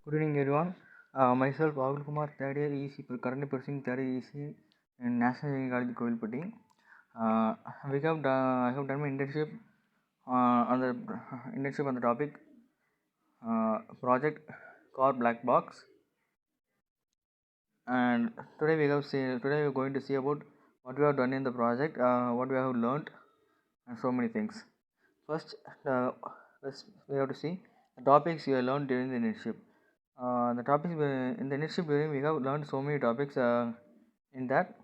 Good evening, everyone. Myself, Agul Kumar, third year EC, currently pursuing third year EC in National Engineering College, Kovilpatti. I have done my internship on the topic project called Black Box, and today we are going to see about what we have done in the project, what we have learned, and so many things. First, we have to see the topics we have learned during the internship. The topics in the internship during we have learned so many topics in that.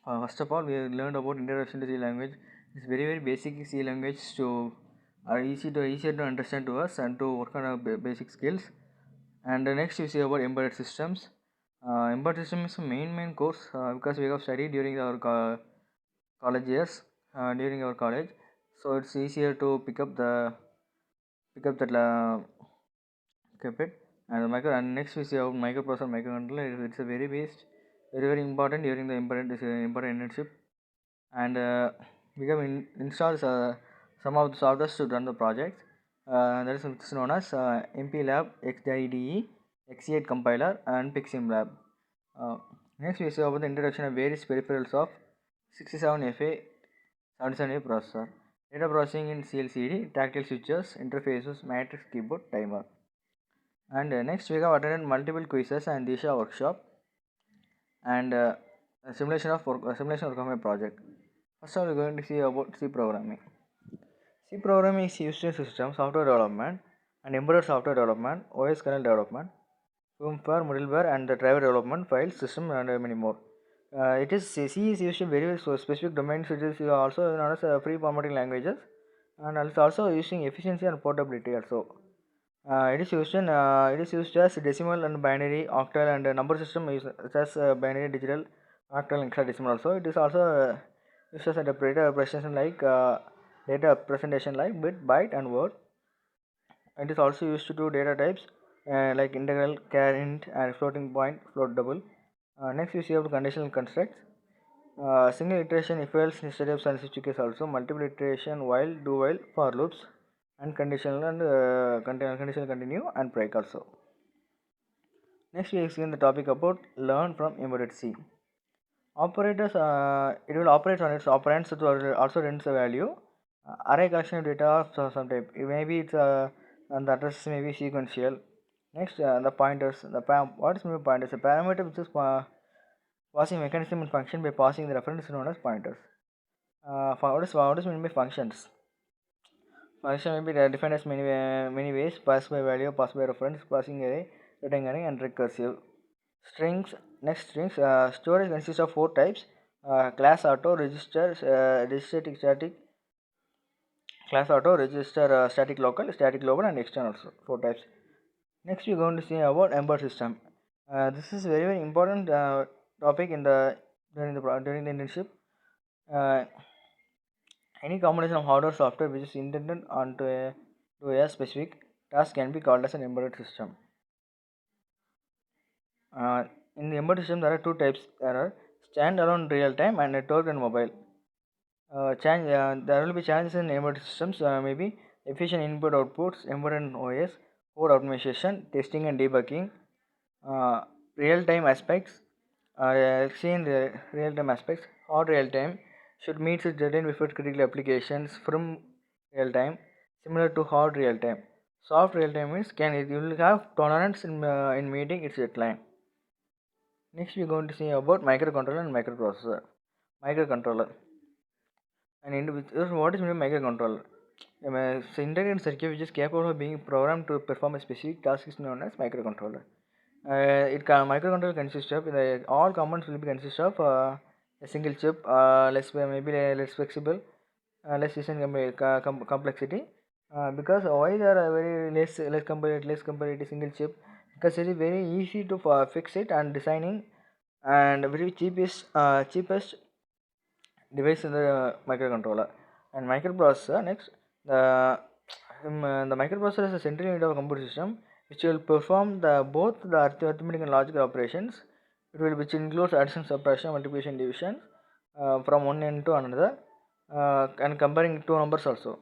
First of all, we have learned about introduction to C language. It's very basic C language to are easier to understand to us and to work on our basic skills. And next we see about embedded systems. Embedded system is a main course because we have studied during our college years during our college, so it's easier to pick up that keep it. And next we see about microprocessor microcontroller. It's a very important during the important internship. And we have installed some of the softwares to run the project. That is known as MPLab, XIDE, X8 compiler, and PiximLab. Uh, Next we see about the introduction of various peripherals of 67FA 77A processor, data processing in CLCD, tactile switches, interfaces, matrix keyboard, timer. And next we have attended multiple quizzes and Disha workshop and simulation work of my project. First of all, we are going to see about C programming. C programming is used in system software development and embedded software development, OS kernel development, firmware, middleware, and the driver development, file system, and many more. C is used in very specific domains. It is also known as free formatting languages, and it's also using efficiency and portability also. It is used as decimal and binary, octal, and number system is such as binary, digital, octal, and hexadecimal. Also, it is also used as a data presentation like bit, byte, and word. It is also used to do data types like integral, char, int, and floating point, float double. Next, we see about conditional constructs. Single iteration, if else, instead of and switch case also. Multiple iteration, while, do while, for loops, and conditional and conditional continue and break also. Next, we explain the topic about learn from embedded C. Operators, it will operate on its operands to also returns a value. Array collection of data of some type. Maybe it's and the address may be sequential. Next, the pointers. What is meant by pointers? A parameter which is passing mechanism and function by passing the reference known as pointers. What is meant by functions? Function may be defined as many ways: pass by value, pass by reference, passing array, returning array, and recursive. Strings. Next, strings. Storage consists of 4 types: class auto, register, static, class auto, register, static local, static global, and external. 4 types. Next, we are going to see about embedded system. This is very important topic in the during the internship. Uh, any combination of hardware software which is intended onto to a specific task can be called as an embedded system. In the embedded system, there are 2 types. There are standalone real time and network and mobile. There will be challenges in embedded systems. Maybe efficient input outputs, embedded OS, code optimization, testing and debugging, real time aspects. Seeing the real time aspects, hard real time should meet its deadline before critical applications from real time, similar to hard real time. Soft real time means you will have tolerance in meeting its deadline. Next, we are going to see about microcontroller and microprocessor. Microcontroller. What is meant by microcontroller? So integrated circuit which is capable of being programmed to perform a specific task is known as microcontroller. Microcontroller consists of all components will be consist of a single chip, less flexible, less design complexity. Because why there are very less compared single chip, because it is very easy to fix it and designing, and very cheapest device in the microcontroller. And microprocessor. Next, the microprocessor is a central unit of a computer system which will perform both the arithmetic and logical operations. Which includes addition, subtraction, multiplication, division from one end to another, and comparing two numbers also.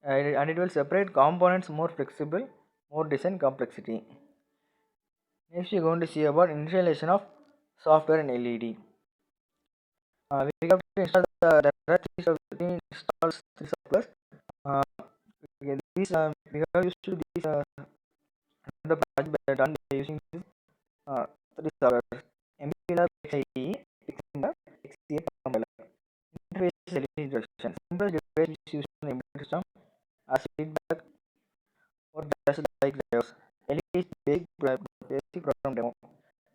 And it will separate components more flexible more design complexity. Next, we are going to see about installation of software and LED. We have to install there are three installs three software. Uh, these we have used to these the project done by using this three software. MPLab XIE, Pixinga, XCA compiler. Interface is LED instruction. Simple device is used in the embedded system as feedback or just like drivers. LED is basic program demo.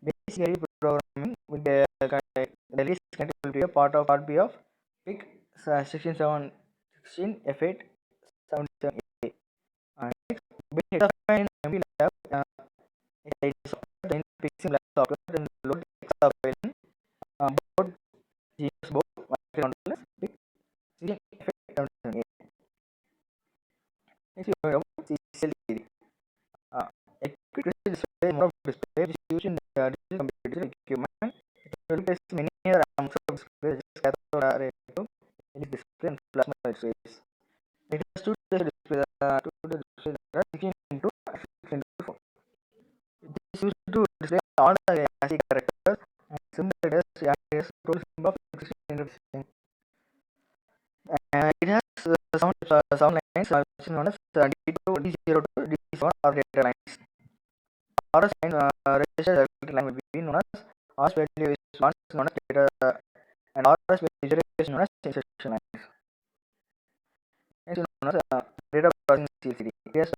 Basic LED programming will be the LED connected will be a part B of PIC 16716 F8 77A. Next, build data file in MPLab. XID software, then fixing lab software, then load Excel file in board GS board microcontrollers PIC 16 F8 77A. Next, we have CCL theory. A quick display mode of display is used in digital computer equipment. It replaces many other arms of display, such as cathode array tube, LED display, and plasma displays. It has two displays. Two displays that are 16 into 16 into 4. It is used to display all the ASCII characters and symbol letters as total symbol of 16 into 16. It has sound lines which is known as D2, D0 to D7 or data lines. RS line registered electric line will be known as RS value is one is known as data and RS value is known as instruction lines. Next is known as data processing CLCD. It has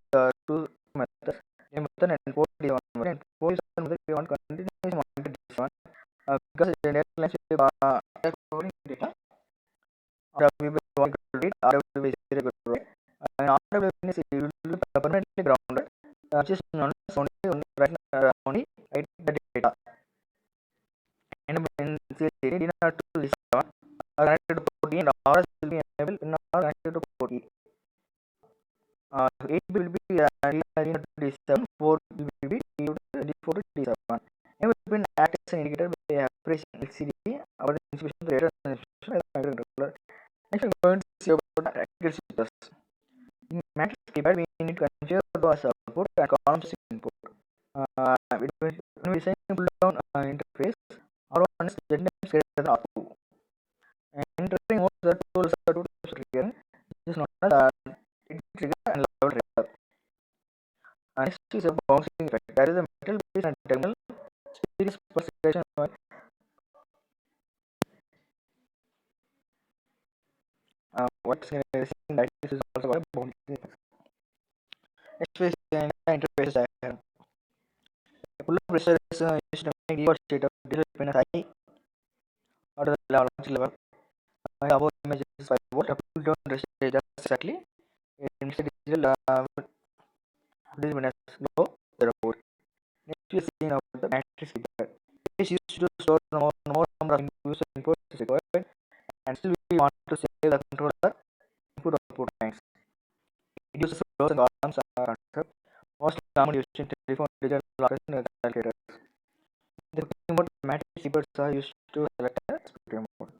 two methods, a method and port is one method. And port is one method we want continuous monitor this one because the data lines will storing data. RW want to read, RW is zero to read, and RW is permanently grounded, which is known as only only write the data. And when CLCD did not to this one, connected to port E and RS will be enabled in R connected to port E. 8 will be D0 to D7, 4 will be D4 to D7. And will be act as an indicator by pressing LCD or the institution to data institution as a microcontroller. Next, we are going to see about tactical switches. In matrix keypad, we need to configure the output and columns input. When we send pull down interface, R1 is Z times greater than R2. And interesting modes are two types of triggering. This is known as it trigger and loud trigger. Next is a bouncing effect. That is a metal base and terminal series pulsation. What's interesting that is also a bouncing effect. Next is the interface diagram. Pull-up pressure is used to make default state of digital pin high or the launch level. Above image is 5 volt. Pull down pressure is just exactly. In digital this one is low 0 volt. Next we are seeing about the matrix keypad. It is used to store more number of user inputs is required, and still we want to save the controller input output lines. It uses rows and columns concept. Most common used in telephone, digital lockers, and calculators. The cooking mode matrix keyboards are used to select a speed mode.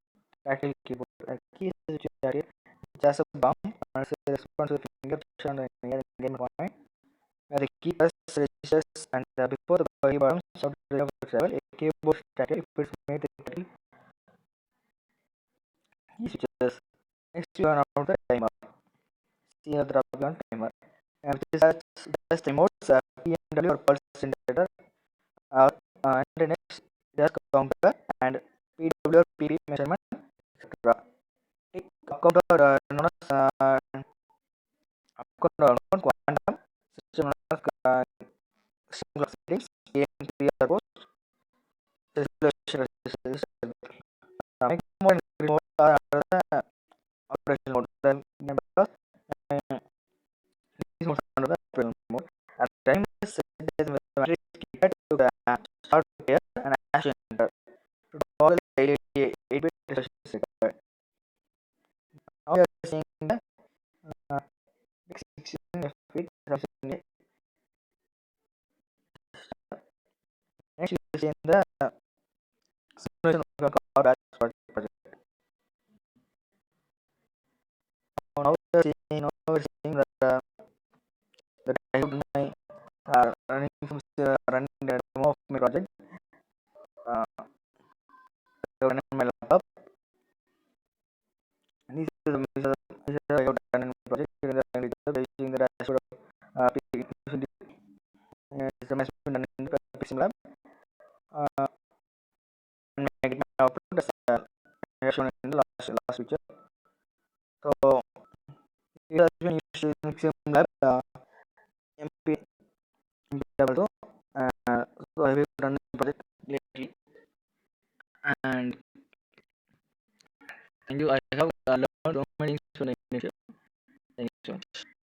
Tactile keyboard. A key is which has a bump and responds to finger pressure on the game point. Where the key press registers and before the keyboard stop the level, a keyboard tactile if it's made the tactile key switches. Next, you are now the timer. See the drop on timer. Which is just remotes PMW or pulse generator. And the next just counter and PW or PP measurement, etc. Up counter known as up counter quantum system known as single settings AM3 or post resolution resistor. Make more and remote are the operation mode. Because these modes are under the operation mode. At the time is set as the matrix keypad to the start pair and action enter. To toggle the 8-bit resolution is required. Now we are seeing the 16 F8 resolution. Next we are seeing the simulation of the car batch project. Now we are seeing the diode running the demo of my project. Uh, Running my laptop. This is I have done in my project. Here in the using the dashboard of it's done in the Pixel Lab. Uh, and I get my output as shown in the last picture. So here has been used in Pixel Lab. MP level 2. So I have done the project lately, and thank you. I have learned so many things from the internship. Thank you so much.